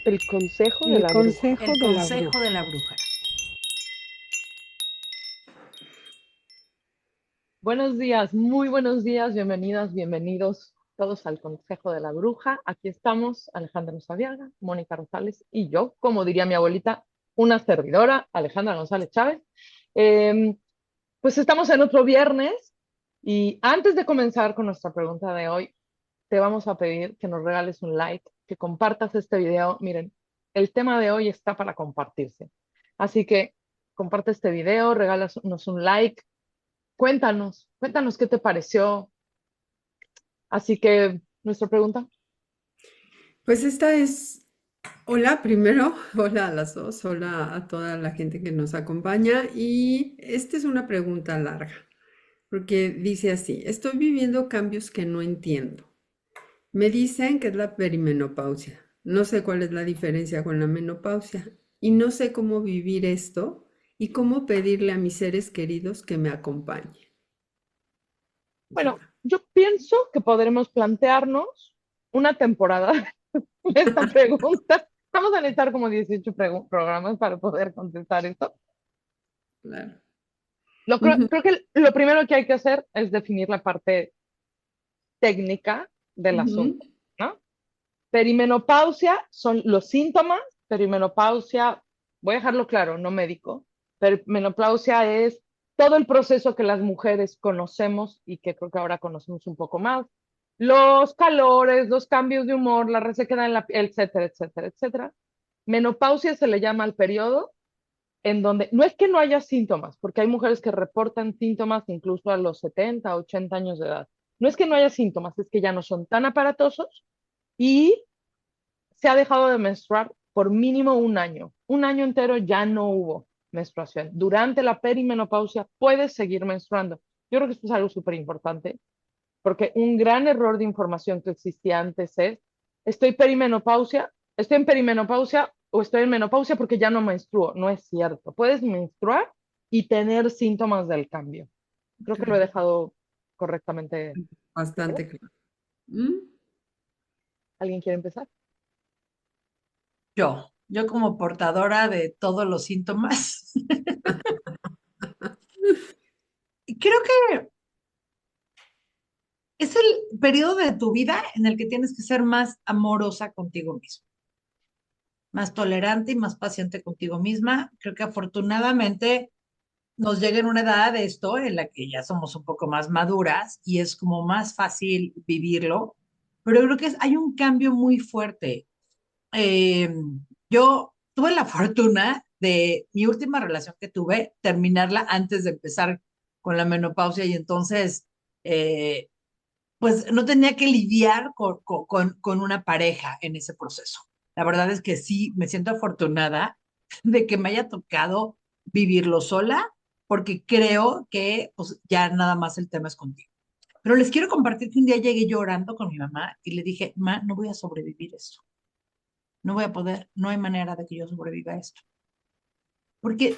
El consejo de El la bruja. consejo El de la consejo bruja. de la bruja. Buenos días, muy buenos días, bienvenidas, bienvenidos todos al consejo de la bruja. Aquí estamos, Alejandra Sabiaga, Mónica Rosales y yo, como diría mi abuelita, una servidora, Alejandra González Chávez. Eh, pues estamos en otro viernes y antes de comenzar con nuestra pregunta de hoy, te vamos a pedir que nos regales un like, que compartas este video. Miren, el tema de hoy está para compartirse. Así que comparte este video, regálanos un like. Cuéntanos qué te pareció. Así que, nuestra pregunta. Pues esta es, hola primero, hola a las dos, hola a toda la gente que nos acompaña y esta es una pregunta larga, porque dice así, estoy viviendo cambios que no entiendo. Me dicen que es la perimenopausia. No sé cuál es la diferencia con la menopausia y no sé cómo vivir esto y cómo pedirle a mis seres queridos que me acompañen. Bueno, yo pienso que podremos plantearnos una temporada de esta pregunta. Vamos a necesitar como 18 programas para poder contestar esto. Claro. Ujú, Creo que lo primero que hay que hacer es definir la parte técnica del ujú. asunto, ¿no? Perimenopausia son los síntomas. Perimenopausia, voy a dejarlo claro, no médico. Perimenopausia es todo el proceso que las mujeres conocemos y que creo que ahora conocemos un poco más. Los calores, los cambios de humor, la resequedad en la piel, etcétera, etcétera, etcétera. Menopausia se le llama al periodo en donde no es que no haya síntomas, porque hay mujeres que reportan síntomas incluso a los 70, 80 años de edad. No es que no haya síntomas, es que ya no son tan aparatosos y se ha dejado de menstruar por mínimo un año. Un año entero ya no hubo menstruación. Durante la perimenopausia puedes seguir menstruando. Yo creo que esto es algo súper importante, porque un gran error de información que existía antes es, estoy en perimenopausia o estoy en menopausia porque ya no menstruo. No es cierto. Puedes menstruar y tener síntomas del cambio. Creo que lo he Claro, dejado correctamente. bastante claro. ¿Mm? ¿Alguien quiere empezar? Yo como portadora de todos los síntomas, creo que es el periodo de tu vida en el que tienes que ser más amorosa contigo mismo, más tolerante y más paciente contigo misma. Creo que afortunadamente nos llega en una edad de esto en la que ya somos un poco más maduras y es como más fácil vivirlo, pero creo que hay un cambio muy fuerte. Eh, yo tuve la fortuna de mi última relación que tuve, terminarla antes de empezar con la menopausia y entonces, eh, pues no tenía que lidiar con una pareja en ese proceso. La verdad es que sí, me siento afortunada de que me haya tocado vivirlo sola, porque creo que pues, ya nada más el tema es contigo. Pero les quiero compartir que un día llegué llorando con mi mamá y le dije, ma, no voy a sobrevivir esto, no voy a poder, no hay manera de que yo sobreviva a esto. Porque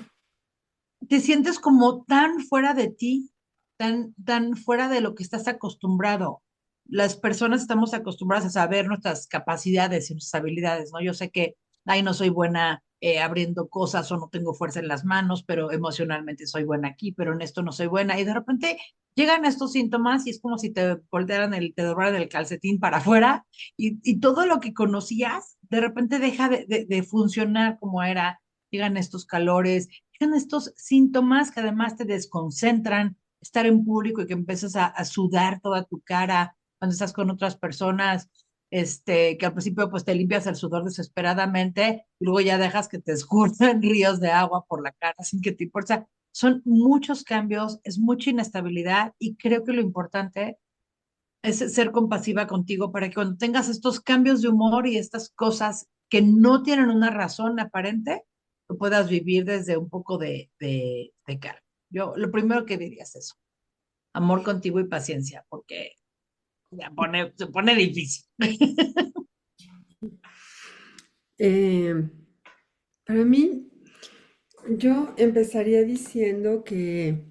te sientes como tan fuera de ti, tan fuera de lo que estás acostumbrado. Las personas estamos acostumbradas a saber nuestras capacidades y nuestras habilidades, ¿no? Yo sé que, ay, no soy buena abriendo cosas o no tengo fuerza en las manos, pero emocionalmente soy buena aquí, pero en esto no soy buena. Y de repente llegan estos síntomas y es como si te voltearan te doblaran el calcetín para afuera y todo lo que conocías de repente deja de funcionar como era. Llegan estos calores, llegan estos síntomas que además te desconcentran, estar en público y que empiezas a sudar toda tu cara cuando estás con otras personas, que al principio pues te limpias el sudor desesperadamente y luego ya dejas que te escurran ríos de agua por la cara sin que te importe. O sea, son muchos cambios, es mucha inestabilidad y creo que lo importante es ser compasiva contigo para que cuando tengas estos cambios de humor y estas cosas que no tienen una razón aparente, lo puedas vivir desde un poco de calma. Yo lo primero que diría es eso, amor contigo y paciencia, porque se pone difícil. Eh, para mí, yo empezaría diciendo que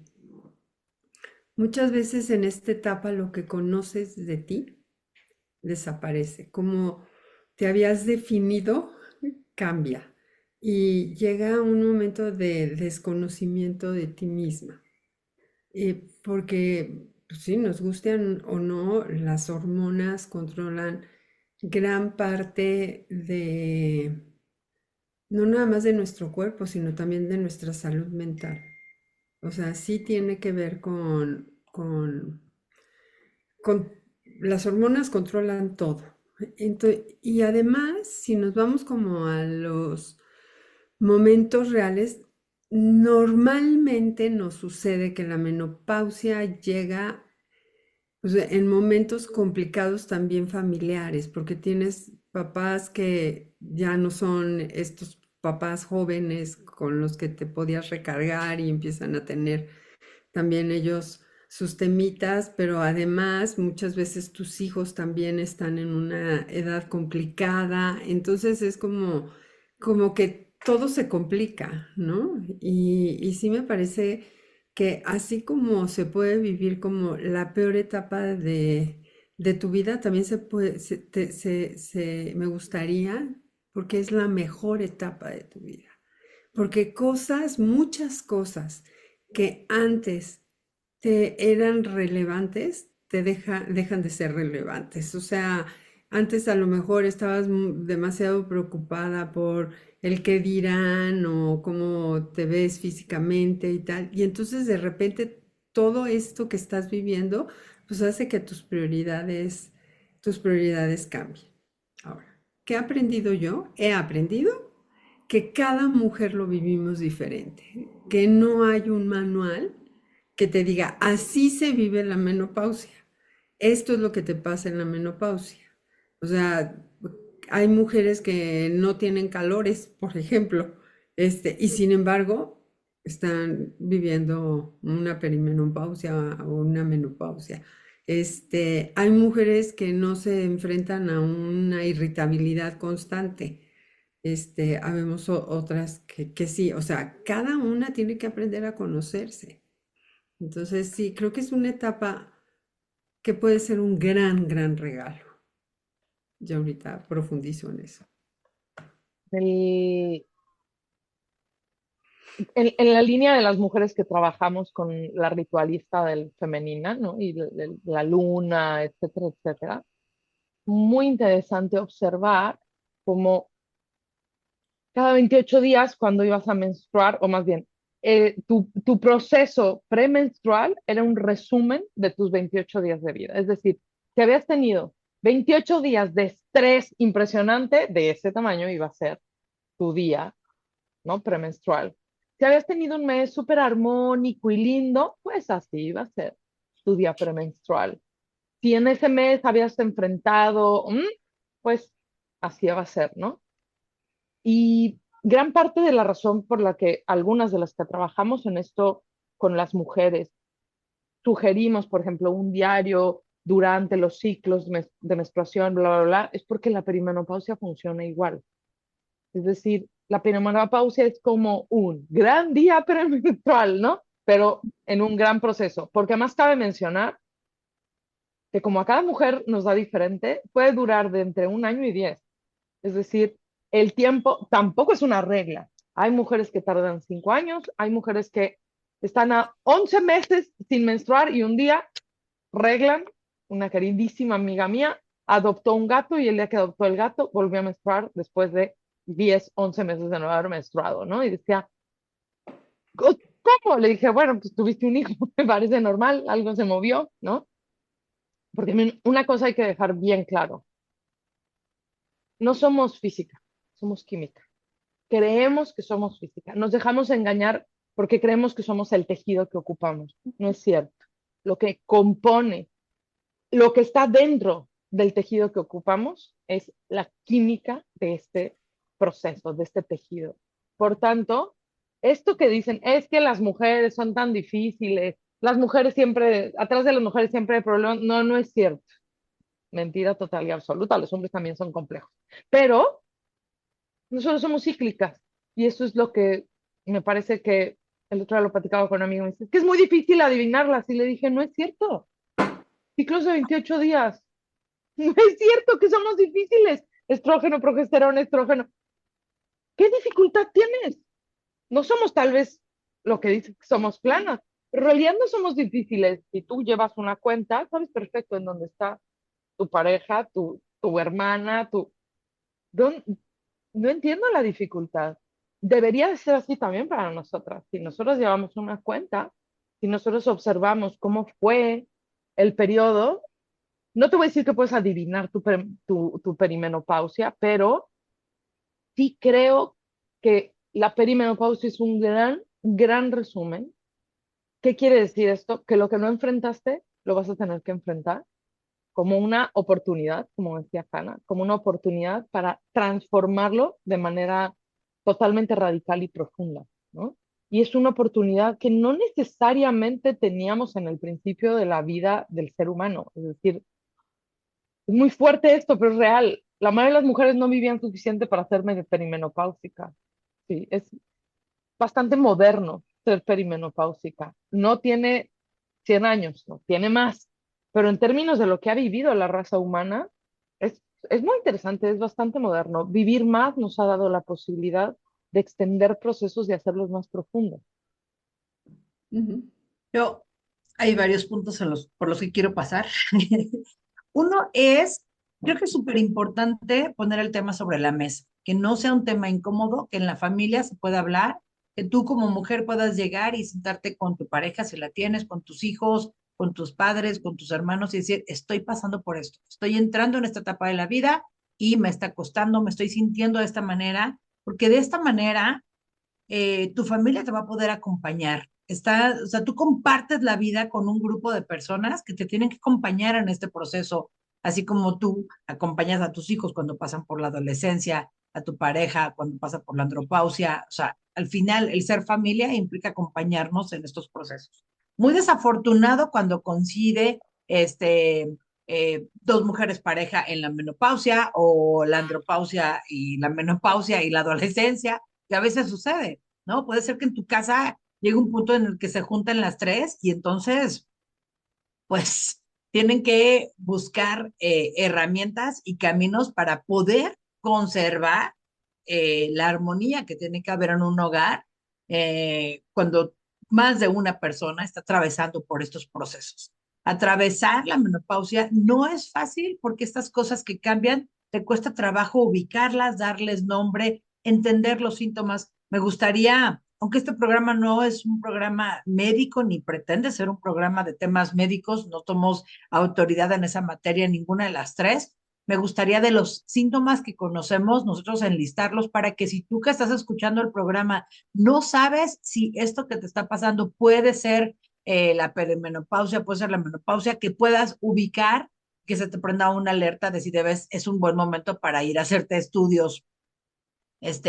muchas veces en esta etapa lo que conoces de ti desaparece, como te habías definido cambia y llega un momento de desconocimiento de ti misma. Porque, pues sí, nos gustan o no, las hormonas controlan gran parte de, no nada más de nuestro cuerpo, sino también de nuestra salud mental. O sea, sí tiene que ver con las hormonas controlan todo. Y además, si nos vamos como a los momentos reales, normalmente nos sucede que la menopausia llega, pues, en momentos complicados también familiares, porque tienes papás que ya no son estos papás jóvenes con los que te podías recargar y empiezan a tener también ellos sus temitas, pero además muchas veces tus hijos también están en una edad complicada, entonces es como que todo se complica, ¿no? Y sí me parece que así como se puede vivir como la peor etapa de tu vida, también se puede, me gustaría, porque es la mejor etapa de tu vida. Porque cosas, muchas cosas que antes te eran relevantes, dejan de ser relevantes. O sea, antes a lo mejor estabas demasiado preocupada por el qué dirán o cómo te ves físicamente y tal. Y entonces de repente todo esto que estás viviendo, pues hace que tus prioridades cambien. Ahora, ¿qué he aprendido yo? He aprendido que cada mujer lo vivimos diferente, que no hay un manual que te diga, así se vive la menopausia. Esto es lo que te pasa en la menopausia. O sea, hay mujeres que no tienen calores, por ejemplo, y sin embargo están viviendo una perimenopausia o una menopausia. Hay mujeres que no se enfrentan a una irritabilidad constante. Habemos otras que sí, o sea, cada una tiene que aprender a conocerse. Entonces, sí, creo que es una etapa que puede ser un gran, gran regalo. Yo ahorita profundizo en eso. El- en la línea de las mujeres que trabajamos con la ritualista del femenina, ¿no? Y la luna, etcétera, etcétera, muy interesante observar cómo cada 28 días cuando ibas a menstruar, o más bien, tu proceso premenstrual era un resumen de tus 28 días de vida. Es decir, si habías tenido 28 días de estrés impresionante, de ese tamaño iba a ser tu día, ¿no? Premenstrual. Si habías tenido un mes súper armónico y lindo, pues así iba a ser tu día premenstrual. Si en ese mes habías enfrentado, pues así va a ser, ¿no? Y gran parte de la razón por la que algunas de las que trabajamos en esto con las mujeres sugerimos, por ejemplo, un diario durante los ciclos de menstruación, bla, bla, bla, es porque la perimenopausia funciona igual. Es decir, la perimenopausia es como un gran día premenstrual, ¿no? Pero en un gran proceso, porque además cabe mencionar que como a cada mujer nos da diferente, puede durar de entre 1 año y 10. Es decir, el tiempo tampoco es una regla. Hay mujeres que tardan 5 años, hay mujeres que están a 11 meses sin menstruar y un día reglan. Una queridísima amiga mía adoptó un gato y el día que adoptó el gato volvió a menstruar después de 10, 11 meses de no haber menstruado, ¿no? Y decía, ¿cómo? Le dije, bueno, pues tuviste un hijo, me parece normal, algo se movió, ¿no? Porque una cosa hay que dejar bien claro, no somos física, somos química. Creemos que somos física. Nos dejamos engañar porque creemos que somos el tejido que ocupamos. No es cierto. Lo que compone, lo que está dentro del tejido que ocupamos es la química de este proceso, de este tejido. Por tanto, esto que dicen es que las mujeres son tan difíciles, las mujeres siempre, atrás de las mujeres siempre hay problemas, no, no es cierto. Mentira total y absoluta, los hombres también son complejos. Pero nosotros somos cíclicas y eso es lo que me parece que el otro día lo platicaba con un amigo, me dice, que es muy difícil adivinarlas y le dije, no es cierto, ciclos de 28 días, no es cierto que somos difíciles, estrógeno, progesterona, estrógeno. ¿Qué dificultad tienes? No somos tal vez lo que dicen que somos planas, pero en realidad no somos difíciles. Si tú llevas una cuenta, sabes perfecto en dónde está tu pareja, tu hermana, don- no entiendo la dificultad. Debería de ser así también para nosotras. Si nosotros llevamos una cuenta, si nosotros observamos cómo fue el periodo, no te voy a decir que puedes adivinar tu perimenopausia, pero sí creo que la perimenopausia es un gran resumen. ¿Qué quiere decir esto? Que lo que no enfrentaste lo vas a tener que enfrentar como una oportunidad, como decía Hannah, como una oportunidad para transformarlo de manera totalmente radical y profunda, ¿no? Y es una oportunidad que no necesariamente teníamos en el principio de la vida del ser humano. Es decir, es muy fuerte esto, pero es real. La mayoría de las mujeres no vivían suficiente para hacerme perimenopáusica. Sí, es bastante moderno ser perimenopáusica. No tiene 100 años, no tiene más, pero en términos de lo que ha vivido la raza humana, es muy interesante, es bastante moderno. Vivir más nos ha dado la posibilidad de extender procesos y hacerlos más profundos. Ujú. Yo, hay varios puntos por los que quiero pasar. Uno es, creo que es súper importante poner el tema sobre la mesa, que no sea un tema incómodo, que en la familia se pueda hablar, que tú como mujer puedas llegar y sentarte con tu pareja, si la tienes, con tus hijos, con tus padres, con tus hermanos y decir, estoy pasando por esto, estoy entrando en esta etapa de la vida y me está costando, me estoy sintiendo de esta manera, porque de esta manera tu familia te va a poder acompañar. O sea, tú compartes la vida con un grupo de personas que te tienen que acompañar en este proceso, así como tú acompañas a tus hijos cuando pasan por la adolescencia, a tu pareja cuando pasa por la andropausia. O sea, al final el ser familia implica acompañarnos en estos procesos. Muy desafortunado cuando coincide dos mujeres pareja en la menopausia o la andropausia y la menopausia y la adolescencia, que a veces sucede, ¿no? Puede ser que en tu casa llegue un punto en el que se juntan las tres y entonces, pues, tienen que buscar herramientas y caminos para poder conservar la armonía que tiene que haber en un hogar cuando más de una persona está atravesando por estos procesos. Atravesar la menopausia no es fácil porque estas cosas que cambian, te cuesta trabajo ubicarlas, darles nombre, entender los síntomas. Me gustaría, aunque este programa no es un programa médico ni pretende ser un programa de temas médicos, no somos autoridad en esa materia, ninguna de las tres. Me gustaría de los síntomas que conocemos, nosotros enlistarlos para que si tú que estás escuchando el programa no sabes si esto que te está pasando puede ser la perimenopausia, puede ser la menopausia, que puedas ubicar, que se te prenda una alerta de si debes, es un buen momento para ir a hacerte estudios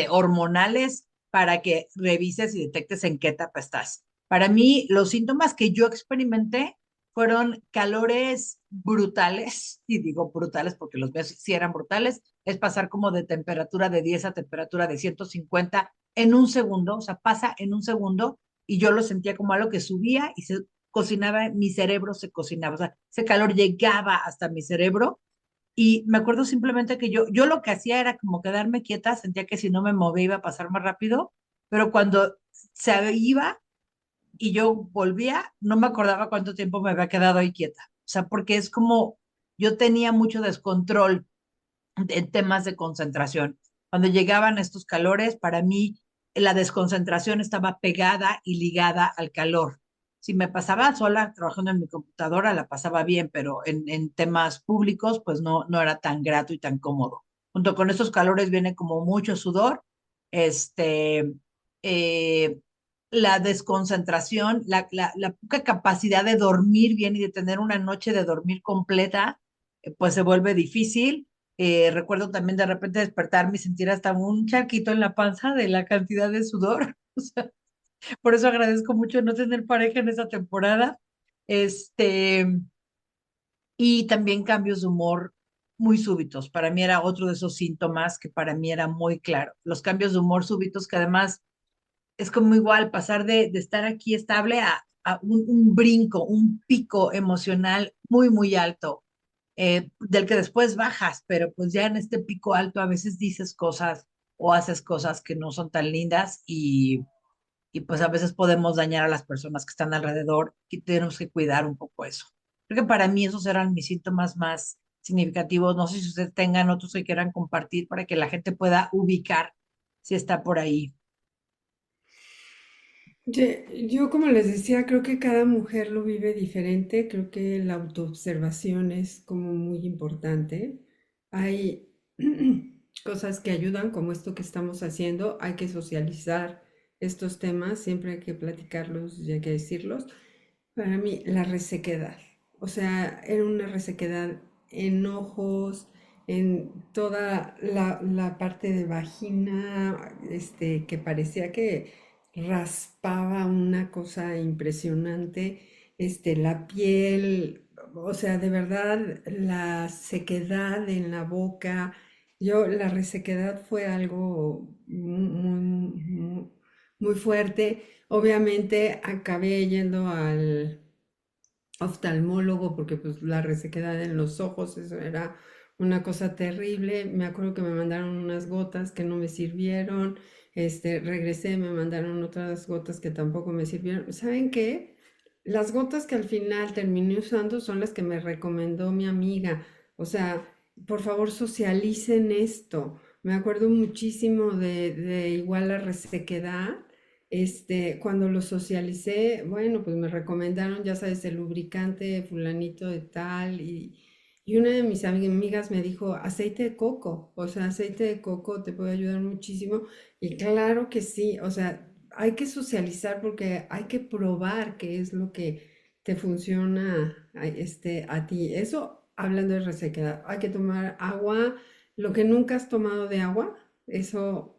hormonales para que revises y detectes en qué etapa estás. Para mí, los síntomas que yo experimenté fueron calores brutales, y digo brutales porque los míos sí eran brutales, es pasar como de temperatura de 10 a temperatura de 150 en un segundo, o sea, pasa en un segundo, y yo lo sentía como algo que subía y se cocinaba, mi cerebro se cocinaba, o sea, ese calor llegaba hasta mi cerebro y me acuerdo simplemente que yo lo que hacía era como quedarme quieta, sentía que si no me movía iba a pasar más rápido, pero cuando se iba y yo volvía, no me acordaba cuánto tiempo me había quedado ahí quieta. O sea, porque es como yo tenía mucho descontrol en temas de concentración. Cuando llegaban estos calores, para mí la desconcentración estaba pegada y ligada al calor. Si me pasaba sola trabajando en mi computadora, la pasaba bien, pero en temas públicos, pues no era tan grato y tan cómodo. Junto con estos calores viene como mucho sudor, este, eh, la desconcentración, la poca capacidad de dormir bien y de tener una noche de dormir completa, pues se vuelve difícil. Recuerdo también de repente despertarme y sentir hasta un charquito en la panza de la cantidad de sudor. O sea, por eso agradezco mucho no tener pareja en esta temporada. Este, y también cambios de humor muy súbitos. Para mí era otro de esos síntomas que para mí era muy claro. Los cambios de humor súbitos que además es como igual pasar de estar aquí estable a un brinco, un pico emocional muy, muy alto, del que después bajas, pero pues ya en este pico alto a veces dices cosas o haces cosas que no son tan lindas y pues a veces podemos dañar a las personas que están alrededor y tenemos que cuidar un poco eso. Creo que para mí esos eran mis síntomas más significativos. No sé si ustedes tengan otros que quieran compartir para que la gente pueda ubicar si está por ahí. Yo, como les decía, creo que cada mujer lo vive diferente, creo que la autoobservación es como muy importante. Hay cosas que ayudan, como esto que estamos haciendo, hay que socializar estos temas, siempre hay que platicarlos y hay que decirlos. Para mí, la resequedad, o sea, era una resequedad en ojos, en toda la parte de vagina, que parecía que raspaba una cosa impresionante, la piel, o sea, de verdad, la sequedad en la boca. La resequedad fue algo muy fuerte. Obviamente acabé yendo al oftalmólogo porque pues la resequedad en los ojos, eso era una cosa terrible. Me acuerdo que me mandaron unas gotas que no me sirvieron. Regresé, me mandaron otras gotas que tampoco me sirvieron. ¿Saben qué? Las gotas que al final terminé usando son las que me recomendó mi amiga. O sea, por favor, socialicen esto. Me acuerdo muchísimo de igual la resequedad. Cuando lo socialicé, bueno, pues me recomendaron, ya sabes, el lubricante fulanito de tal y una de mis amigas me dijo, aceite de coco, o sea, aceite de coco te puede ayudar muchísimo y claro que sí, o sea, hay que socializar porque hay que probar qué es lo que te funciona a ti. Eso hablando de resequedad, hay que tomar agua, lo que nunca has tomado de agua, eso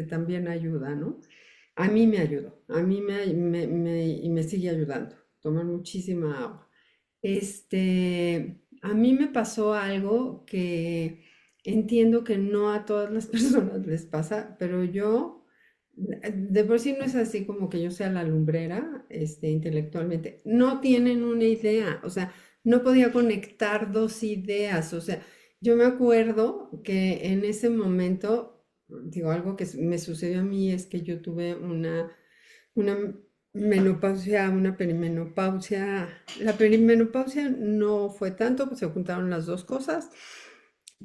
también ayuda, ¿no? A mí me ayudó, a mí y me sigue ayudando, tomar muchísima agua. A mí me pasó algo que entiendo que no a todas las personas les pasa, pero yo, de por sí no es así como que yo sea la lumbrera, intelectualmente, no tienen una idea, o sea, no podía conectar dos ideas, o sea, yo me acuerdo que en ese momento, digo, algo que me sucedió a mí es que yo tuve una menopausia, una perimenopausia. La perimenopausia no fue tanto, pues se juntaron las dos cosas,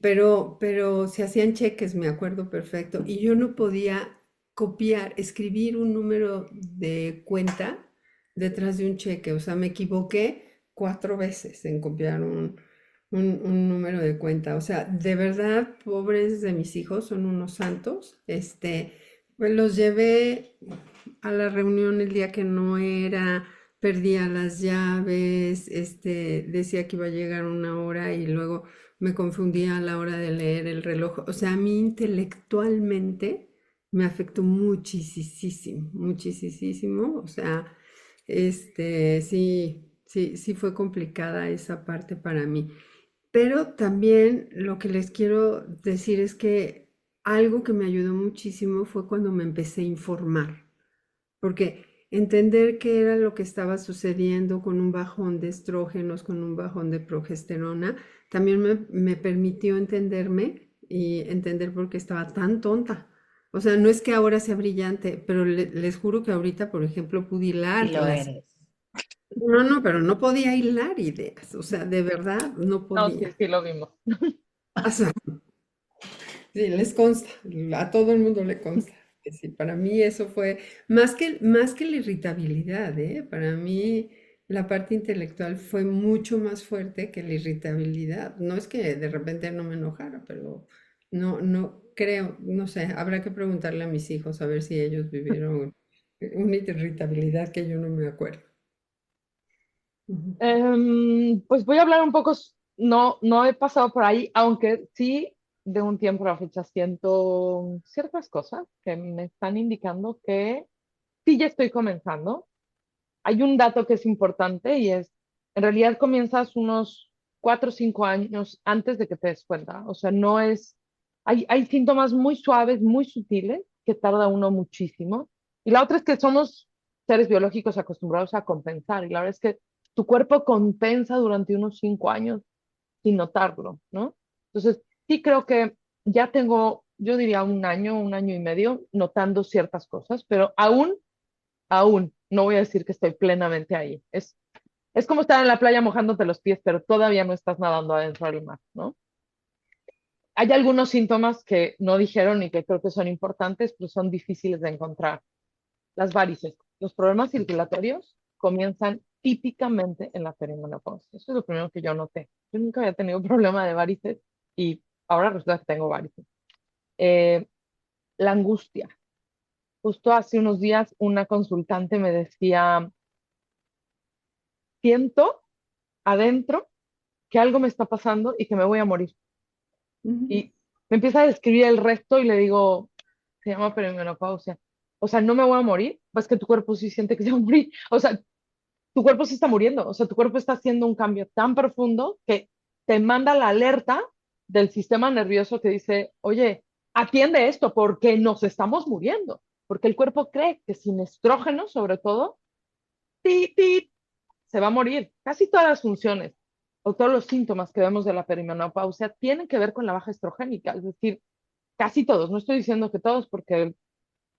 pero se hacían cheques, me acuerdo perfecto, y yo no podía copiar, escribir un número de cuenta detrás de un cheque, o sea, me equivoqué 4 veces en copiar un número de cuenta, o sea, de verdad, pobres de mis hijos, son unos santos, pues los llevé a la reunión el día que no era, perdía las llaves, decía que iba a llegar una hora y luego me confundía a la hora de leer el reloj. O sea, a mí intelectualmente me afectó muchísimo, muchísimo. O sea, sí fue complicada esa parte para mí. Pero también lo que les quiero decir es que algo que me ayudó muchísimo fue cuando me empecé a informar porque entender qué era lo que estaba sucediendo con un bajón de estrógenos, con un bajón de progesterona, también me permitió entenderme y entender por qué estaba tan tonta. O sea, no es que ahora sea brillante, pero les juro que ahorita, por ejemplo, pude Y hilar lo las... eres. No, no, pero no podía hilar ideas. O sea, de verdad no No, sí, podía. sí lo vimos. O sea, sí, les consta, a todo el mundo le consta. Que sí, para mí eso fue más que la irritabilidad, ¿eh? Para mí la parte intelectual fue mucho más fuerte que la irritabilidad. No es que de repente no me enojara, pero no creo, no sé, habrá que preguntarle a mis hijos a ver si ellos vivieron una irritabilidad que yo no me acuerdo. Ujú. Pues voy a hablar un poco, no, no he pasado por ahí, aunque sí de un tiempo a la fecha siento ciertas cosas que me están indicando que sí ya estoy comenzando. Hay un dato que es importante y es, en realidad comienzas unos 4 o 5 años antes de que te des cuenta. O sea, no es, hay síntomas muy suaves, muy sutiles, que tarda uno muchísimo. Y la otra es que somos seres biológicos acostumbrados a compensar. Y la verdad es que tu cuerpo compensa durante unos 5 años sin notarlo, ¿no? Entonces, sí creo que ya tengo yo diría un año y medio, notando ciertas cosas, pero aún, no voy a decir que estoy plenamente ahí. Es como estar en la playa mojándote los pies, pero todavía no estás nadando adentro del mar, ¿no? Hay algunos síntomas que no dijeron y que creo que son importantes, pero son difíciles de encontrar. Las varices, los problemas circulatorios comienzan típicamente en la perimenopausia. Eso es lo primero que yo noté. Yo nunca había tenido problema de varices y ahora resulta que tengo varices. Eh, la angustia. Justo hace unos días una consultante me decía, siento adentro que algo me está pasando y que me voy a morir. Ujú. Y me empieza a describir el resto y le digo, se llama perimenopausia. O sea, no me voy a morir, pues que tu cuerpo sí siente que se va a morir. O sea, tu cuerpo se está muriendo, o sea, tu cuerpo está haciendo un cambio tan profundo que te manda la alerta del sistema nervioso que dice, oye, atiende esto porque nos estamos muriendo, porque el cuerpo cree que sin estrógeno, sobre todo, ¡tit, tit! Se va a morir. Casi todas las funciones o todos los síntomas que vemos de la perimenopausia tienen que ver con la baja estrogénica, es decir, casi todos, no estoy diciendo que todos porque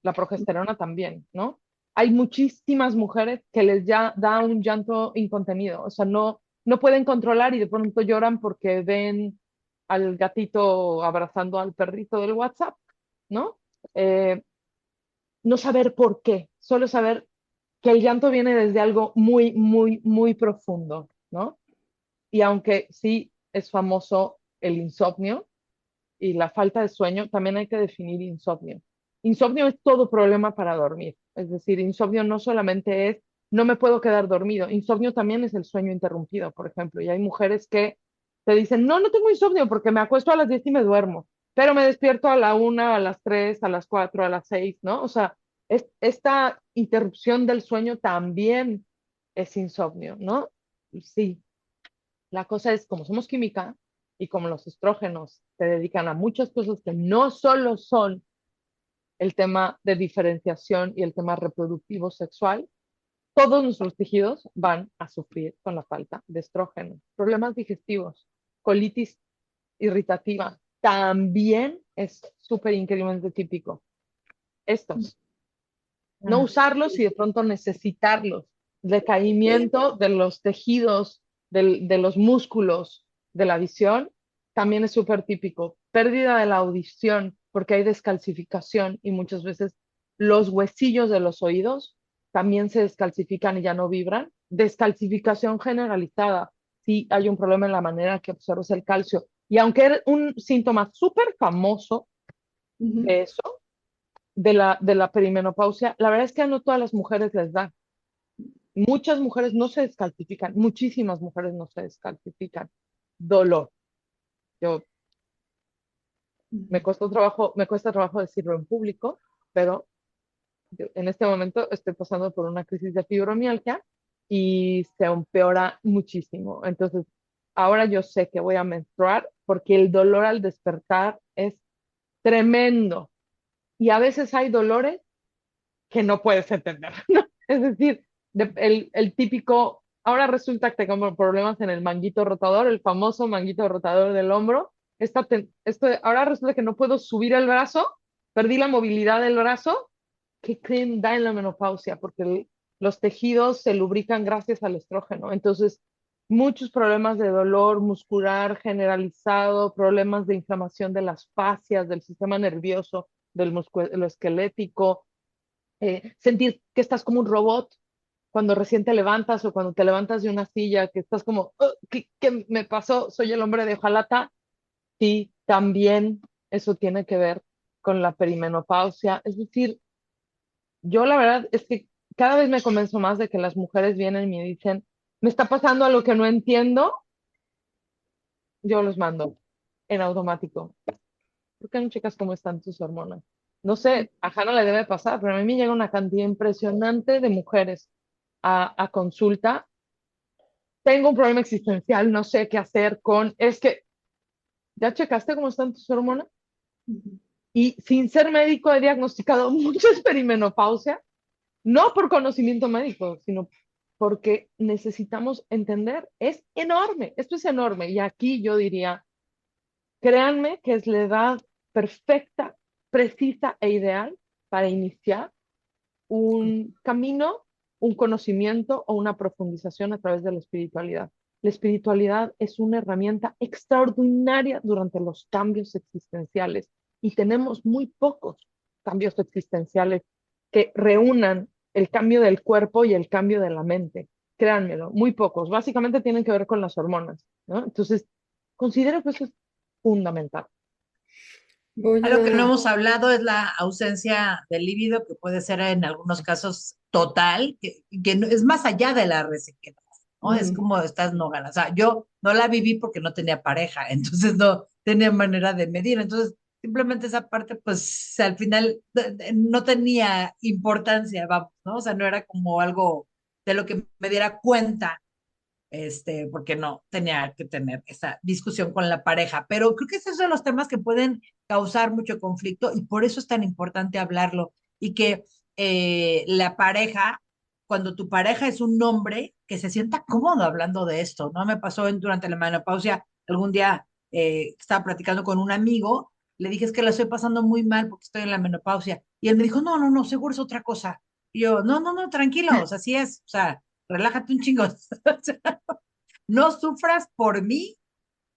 la progesterona también, ¿no? Hay muchísimas mujeres que les ya da un llanto incontenido, o sea, no pueden controlar y de pronto lloran porque ven al gatito abrazando al perrito del WhatsApp, ¿no? Eh, no saber por qué, solo saber que el llanto viene desde algo muy, muy, muy profundo, ¿no? Y aunque sí es famoso el insomnio, y la falta de sueño, también hay que definir insomnio. Insomnio es todo problema para dormir. Es decir, insomnio no solamente es no me puedo quedar dormido, insomnio también es el sueño interrumpido, por ejemplo. Y hay mujeres que te dicen, no tengo insomnio porque me acuesto a las 10 y me duermo, pero me despierto a la 1, a las 3, a las 4, a las 6, ¿no? O sea, esta interrupción del sueño también es insomnio, ¿no? Y sí, la cosa es, como somos química y como los estrógenos se dedican a muchas cosas que no solo son el tema de diferenciación y el tema reproductivo sexual, todos nuestros tejidos van a sufrir con la falta de estrógeno. Problemas digestivos, colitis irritativa, también es súper increíblemente típico. Estos, no Ah, usarlos y de pronto necesitarlos. Decaimiento de los tejidos, de los músculos, de la visión, también es súper típico. Pérdida de la audición, porque hay descalcificación y muchas veces los huesillos de los oídos también se descalcifican y ya no vibran. Descalcificación generalizada, si hay un problema en la manera que absorbes el calcio. Y aunque es un síntoma súper famoso Ujú. de eso, de la perimenopausia, la verdad es que a no todas las mujeres les da. Muchas mujeres no se descalcifican, muchísimas mujeres no se descalcifican. Dolor. Yo Ujú. me cuesta trabajo decirlo en público, pero yo en este momento estoy pasando por una crisis de fibromialgia y se empeora muchísimo. Entonces, ahora yo sé que voy a menstruar porque el dolor al despertar es tremendo. Y a veces hay dolores que no puedes entender, ¿no? Es decir, el típico, ahora resulta que tengo problemas en el manguito rotador, el famoso manguito rotador del hombro. Ahora resulta que no puedo subir el brazo, perdí la movilidad del brazo. ¿Qué creen da en la menopausia? Porque los tejidos se lubrican gracias al estrógeno. Entonces, muchos problemas de dolor muscular generalizado, problemas de inflamación de las fascias, del sistema nervioso, del músculo esquelético, sentir que estás como un robot cuando recién te levantas o cuando te levantas de una silla, que estás como, "Oh, ¿qué me pasó? Soy el hombre de hojalata". Sí, también eso tiene que ver con la perimenopausia. Es decir, yo la verdad es que cada vez me convenzo más de que las mujeres vienen y me dicen, me está pasando algo que no entiendo, yo los mando en automático. ¿Por qué no checas cómo están tus hormonas? No sé, a Hanna le debe pasar, pero a mí me llega una cantidad impresionante de mujeres a consulta. Tengo un problema existencial, no sé qué hacer con, es que, ¿ya checaste cómo están tus hormonas? Ujú. Y sin ser médico he diagnosticado mucha perimenopausia, no por conocimiento médico, sino porque necesitamos entender, es enorme, esto es enorme. Y aquí yo diría, créanme que es la edad perfecta, precisa e ideal para iniciar un camino, un conocimiento o una profundización a través de la espiritualidad. La espiritualidad es una herramienta extraordinaria durante los cambios existenciales y tenemos muy pocos cambios existenciales que reúnan el cambio del cuerpo y el cambio de la mente. Créanmelo, muy pocos. Básicamente tienen que ver con las hormonas, ¿no? Entonces, considero que eso es fundamental. Voy Algo que no a... hemos hablado es la ausencia de líbido, que puede ser en algunos casos total, que es más allá de la resequedad, ¿no? Es Ujú. como estás no ganas. O sea, yo no la viví porque no tenía pareja, entonces no tenía manera de medir. Entonces, simplemente esa parte, pues al final no tenía importancia, vamos, ¿no? O sea, no era como algo de lo que me diera cuenta porque no tenía que tener esa discusión con la pareja. Pero creo que esos son los temas que pueden causar mucho conflicto y por eso es tan importante hablarlo y que la pareja, cuando tu pareja es un hombre, que se sienta cómodo hablando de esto, ¿no? Me pasó durante la menopausia, algún día estaba platicando con un amigo, le dije, es que la estoy pasando muy mal porque estoy en la menopausia. Y él me dijo, no, no, no, seguro es otra cosa. Y yo, no, no, no, tranquilos, así es, o sea, relájate un chingo. No sufras por mí,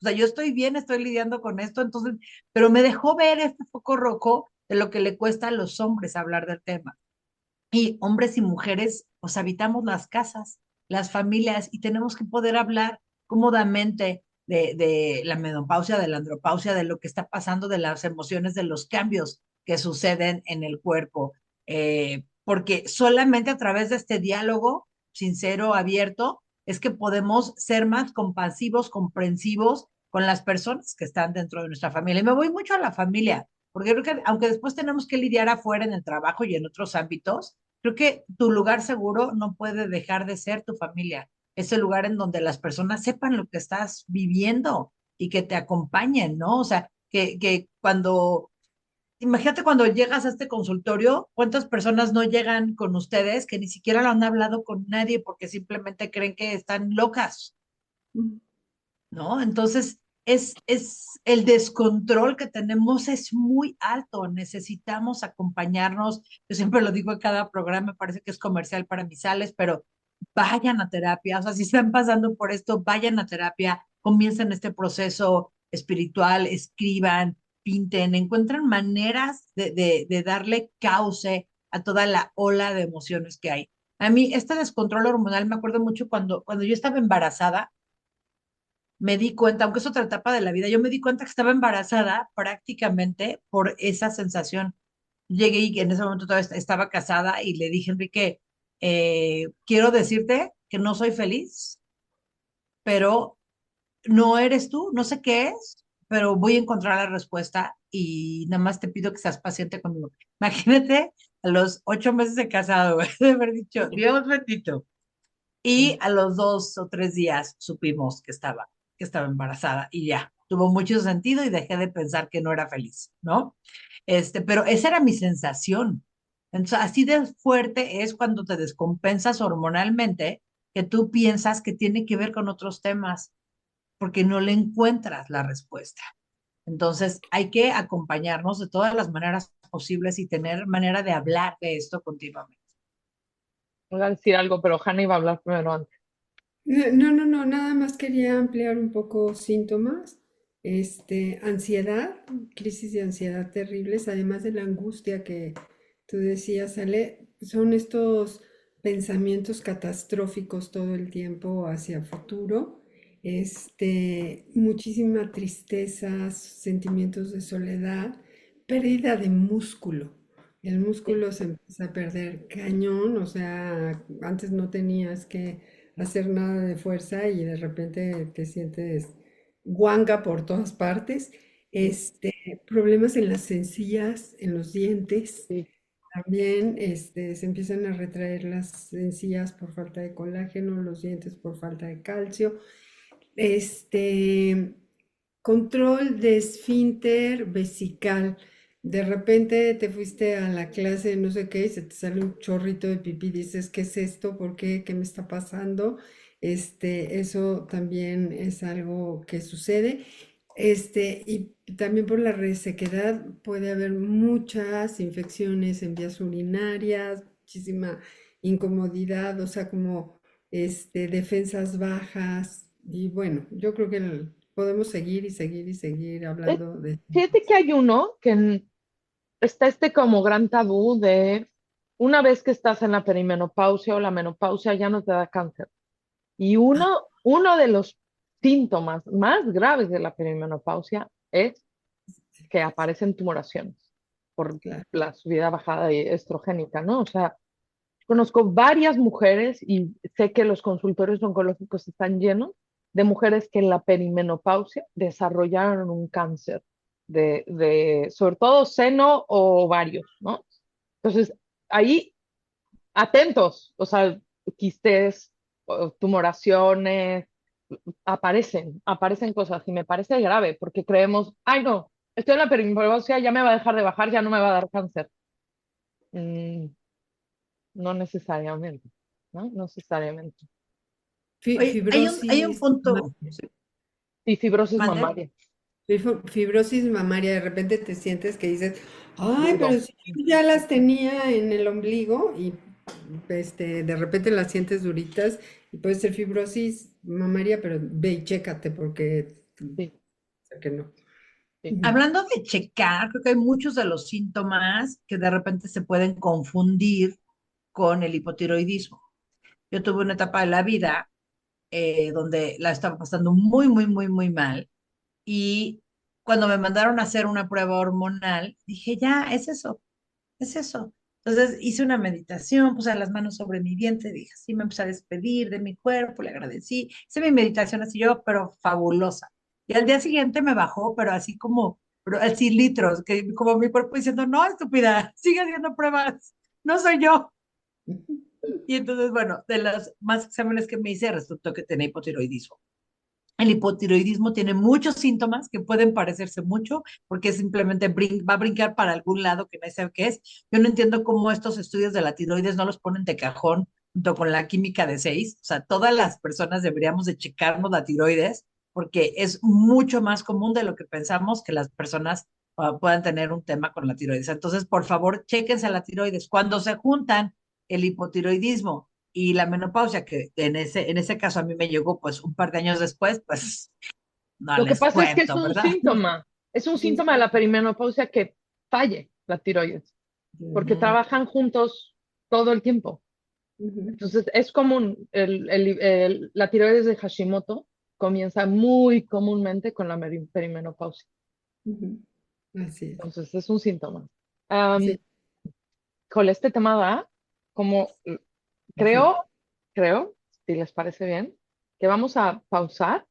o sea, yo estoy bien, estoy lidiando con esto, entonces, pero me dejó ver este foco rojo de lo que le cuesta a los hombres hablar del tema. Y hombres y mujeres, pues habitamos las casas, las familias, y tenemos que poder hablar cómodamente de la menopausia, de la andropausia, de lo que está pasando, de las emociones, de los cambios que suceden en el cuerpo. Porque solamente a través de este diálogo sincero, abierto, es que podemos ser más compasivos, comprensivos con las personas que están dentro de nuestra familia. Y me voy mucho a la familia, porque creo que aunque después tenemos que lidiar afuera en el trabajo y en otros ámbitos, creo que tu lugar seguro no puede dejar de ser tu familia. Es el lugar en donde las personas sepan lo que estás viviendo y que te acompañen, ¿no? O sea, que cuando, imagínate cuando llegas a este consultorio, ¿cuántas personas no llegan con ustedes que ni siquiera lo han hablado con nadie porque simplemente creen que están locas? ¿No? Entonces, es el descontrol que tenemos es muy alto, necesitamos acompañarnos. Yo siempre lo digo en cada programa, me parece que es comercial para mis sales, pero vayan a terapia, o sea, si están pasando por esto, vayan a terapia, comiencen este proceso espiritual, escriban, pinten, encuentran maneras de darle cauce a toda la ola de emociones que hay. A mí, este descontrol hormonal, me acuerdo mucho cuando yo estaba embarazada, me di cuenta, aunque es otra etapa de la vida, yo me di cuenta que estaba embarazada prácticamente por esa sensación. Llegué y en ese momento todavía estaba casada y le dije, Enrique, quiero decirte que no soy feliz, pero no eres tú, no sé qué es, pero voy a encontrar la respuesta y nada más te pido que seas paciente conmigo. Imagínate a los 8 meses de casado, de haber dicho, Dios bendito. Y a los 2 o 3 días supimos que estaba embarazada y ya, tuvo mucho sentido y dejé de pensar que no era feliz, ¿no? Pero esa era mi sensación. Entonces, así de fuerte es cuando te descompensas hormonalmente que tú piensas que tiene que ver con otros temas porque no le encuentras la respuesta. Entonces, hay que acompañarnos de todas las maneras posibles y tener manera de hablar de esto continuamente. Voy a decir algo, pero Hanna iba a hablar primero antes. No, no, no, nada más quería ampliar un poco síntomas. Ansiedad, crisis de ansiedad terribles, además de la angustia que tú decías, Ale, son estos pensamientos catastróficos todo el tiempo hacia futuro, muchísima tristeza, sentimientos de soledad, pérdida de músculo. El Sí. músculo se empieza a perder cañón, o sea, antes no tenías que hacer nada de fuerza y de repente te sientes guanga por todas partes. Problemas en las encías, en los dientes. Sí. También se empiezan a retraer las encías por falta de colágeno, los dientes por falta de calcio. Este, Control de esfínter vesical. De repente te fuiste a la clase de no sé qué y se te sale un chorrito de pipí. Dices, ¿qué es esto? ¿Por qué? ¿Qué me está pasando? Eso también es algo que sucede. Y también por la resequedad puede haber muchas infecciones en vías urinarias, muchísima incomodidad, o sea, como defensas bajas. Y bueno, yo creo que podemos seguir y seguir y seguir Eh, hablando de Fíjate que hay uno que está como gran tabú de una vez que estás en la perimenopausia o la menopausia ya no te da cáncer. Y uno de los síntomas más graves de la perimenopausia es que aparecen tumoraciones por claro. la subida bajada de estrogénica, ¿no? O sea, conozco varias mujeres y sé que los consultorios oncológicos están llenos de mujeres que en la perimenopausia desarrollaron un cáncer sobre todo seno o ovarios, ¿no? Entonces, ahí atentos, o sea, quistes, tumoraciones, aparecen cosas y me parece grave porque creemos, ay no, estoy en la perimenopausia, ya me va a dejar de bajar, ya no me va a dar cáncer. Mm, no necesariamente, ¿no? No necesariamente. Oye, hay un Fibrosis punto, mamaria. sí, Y fibrosis mande. mamaria, Fibrosis mamaria, de repente te sientes que dices, ay, pero duro. si yo ya las tenía en el ombligo y de repente las sientes duritas y puede ser fibrosis mamaria, pero ve y chécate porque Sí, sé que no. sí. Ujú. Hablando de checar, creo que hay muchos de los síntomas que de repente se pueden confundir con el hipotiroidismo. Yo tuve una etapa de la vida donde la estaba pasando muy, muy, muy, muy mal. Y cuando me mandaron a hacer una prueba hormonal, dije, ya, es eso, es eso. Entonces hice una meditación, puse las manos sobre mi vientre, dije, sí, me empecé a despedir de mi cuerpo, le agradecí. Hice mi meditación así yo, pero fabulosa. Y al día siguiente me bajó, pero así como, pero así litros, que como mi cuerpo diciendo, no, estúpida, sigue haciendo pruebas, no soy yo. Y entonces, bueno, de los más exámenes que me hice, resultó que tenía hipotiroidismo. El hipotiroidismo tiene muchos síntomas que pueden parecerse mucho porque simplemente va a brincar para algún lado que no sabe qué es. Yo no entiendo cómo estos estudios de la tiroides no los ponen de cajón junto con la química de 6. O sea, todas las personas deberíamos de checarnos la tiroides porque es mucho más común de lo que pensamos que las personas puedan tener un tema con la tiroides. Entonces, por favor, chéquense la tiroides. Cuando se juntan el hipotiroidismo y la menopausia, que en ese caso a mí me llegó pues un par de años después, pues no Lo que les pasa es que cuento, ¿verdad? es un Sí, síntoma de sí. la perimenopausia que falle la tiroides, porque Ujú. trabajan juntos todo el tiempo. Ujú, Entonces, es común, la tiroides de Hashimoto comienza muy comúnmente con la perimenopausia. ujú. Así es. Entonces, es un síntoma. Am, Sí, con este tema da, como sí. creo, creo, si les parece bien, que vamos a pausar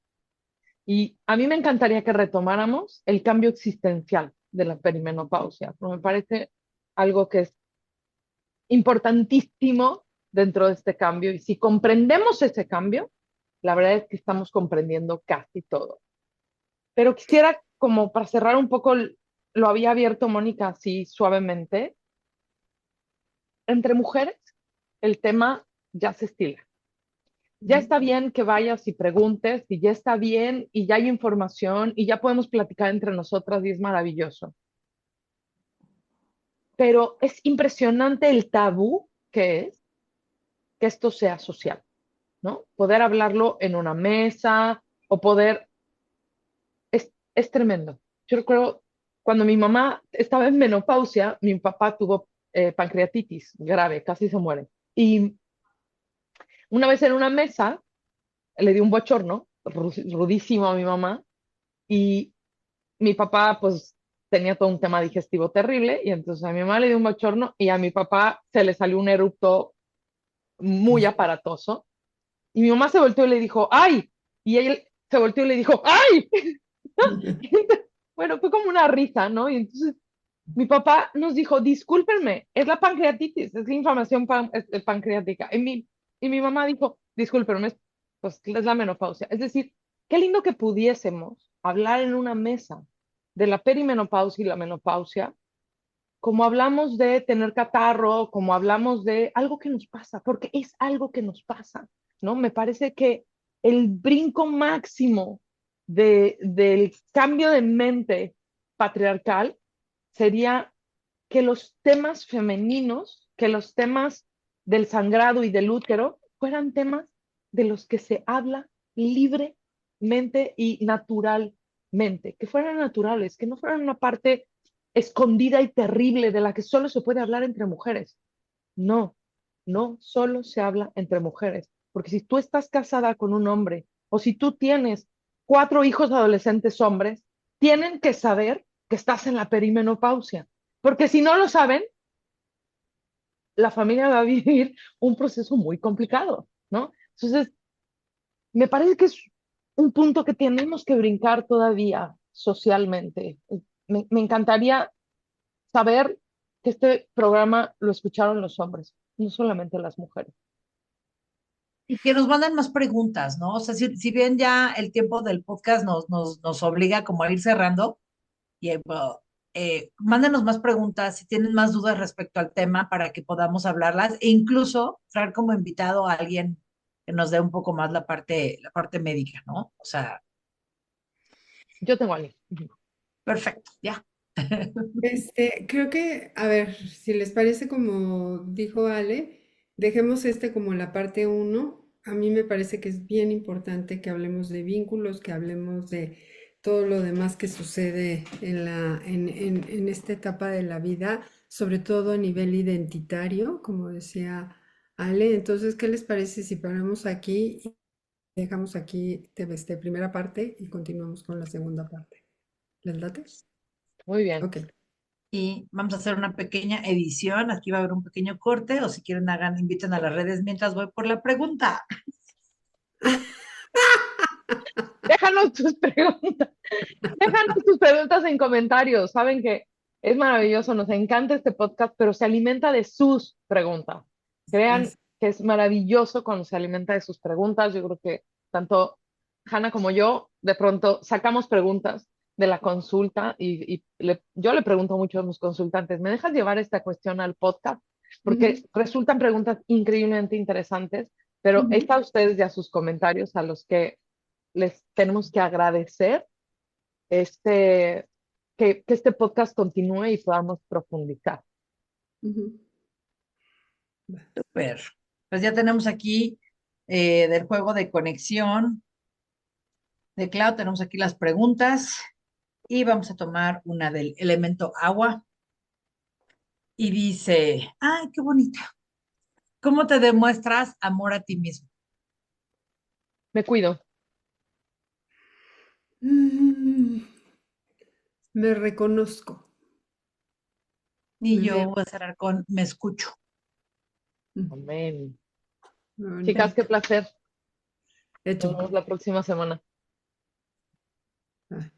y a mí me encantaría que retomáramos el cambio existencial de la perimenopausia, porque me parece algo que es importantísimo dentro de este cambio y si comprendemos ese cambio, la verdad es que estamos comprendiendo casi todo. Pero quisiera, como para cerrar un poco, lo había abierto Mónica así suavemente, entre mujeres el tema ya se estila. Ya Ujú. está bien que vayas y preguntes y ya está bien y ya hay información y ya podemos platicar entre nosotras y es maravilloso. Pero es impresionante el tabú que es que esto sea social, ¿no? Poder hablarlo en una mesa o poder, es tremendo. Yo recuerdo cuando mi mamá estaba en menopausia, mi papá tuvo pancreatitis grave, casi se muere. Y una vez en una mesa le dio un bochorno rudísimo a mi mamá y mi papá pues tenía todo un tema digestivo terrible y entonces a mi mamá le dio un bochorno y a mi papá se le salió un eructo muy aparatoso y mi mamá se volteó y le dijo, ¡ay! Y él se volteó y le dijo, ¡ay! Bueno, fue como una risa, ¿no? Y entonces mi papá nos dijo, discúlpenme, es la pancreatitis, es la inflamación pancreática. Y mi mamá dijo, discúlpenme, pues es la menopausia. Es decir, qué lindo que pudiésemos hablar en una mesa de la perimenopausia y la menopausia, como hablamos de tener catarro, como hablamos de algo que nos pasa, porque es algo que nos pasa, ¿no? Me parece que el brinco máximo del cambio de mente patriarcal sería que los temas femeninos, que los temas del sangrado y del útero fueran temas de los que se habla libremente y naturalmente, que fueran naturales, que no fueran una parte escondida y terrible de la que solo se puede hablar entre mujeres. No, no solo se habla entre mujeres, porque si tú estás casada con un hombre o si tú tienes 4 hijos adolescentes hombres, tienen que saber que estás en la perimenopausia, porque si no lo saben, la familia va a vivir un proceso muy complicado, ¿no? Entonces, me parece que es un punto que tenemos que brincar todavía socialmente. Me encantaría saber que este programa lo escucharon los hombres, no solamente las mujeres. Y que nos manden más preguntas, ¿no? O sea, si bien ya el tiempo del podcast nos obliga como a ir cerrando, y mándenos más preguntas si tienen más dudas respecto al tema para que podamos hablarlas e incluso traer como invitado a alguien que nos dé un poco más la parte médica, ¿no? O sea, Yo tengo a alguien. perfecto, ya. Creo que, a ver, si les parece como dijo Ale, dejemos como la parte uno. A mí me parece que es bien importante que hablemos de vínculos, que hablemos de todo lo demás que sucede en esta etapa de la vida, sobre todo a nivel identitario, como decía Ale. Entonces, ¿qué les parece si paramos aquí y dejamos aquí esta primera parte y continuamos con la segunda parte? ¿Les late? Muy bien. Ok. Y vamos a hacer una pequeña edición. Aquí va a haber un pequeño corte o si quieren inviten a las redes mientras voy por la pregunta. Déjanos tus preguntas. Déjanos tus preguntas en comentarios. Saben que es maravilloso, nos encanta este podcast, pero se alimenta de sus preguntas. Crean Así. que es maravilloso cuando se alimenta de sus preguntas. Yo creo que tanto Hanna como yo, de pronto sacamos preguntas de la consulta yo le pregunto mucho a mis consultantes, ¿me dejas llevar esta cuestión al podcast? Porque Ujú. resultan preguntas increíblemente interesantes, pero Ujú. está a ustedes ya sus comentarios a los que les tenemos que agradecer este, que este podcast continúe y podamos profundizar. Ujú. Súper. Pues ya tenemos aquí del juego de conexión de Cloud, tenemos aquí las preguntas y vamos a tomar una del elemento agua y dice, ay, qué bonita. ¿Cómo te demuestras amor a ti mismo? Me cuido. Mm, Me reconozco, Y me yo veo. voy a cerrar con me escucho. Mm, Amén. Chicas, qué Bonito. placer. Nos Hecho. vemos la próxima semana. Ah.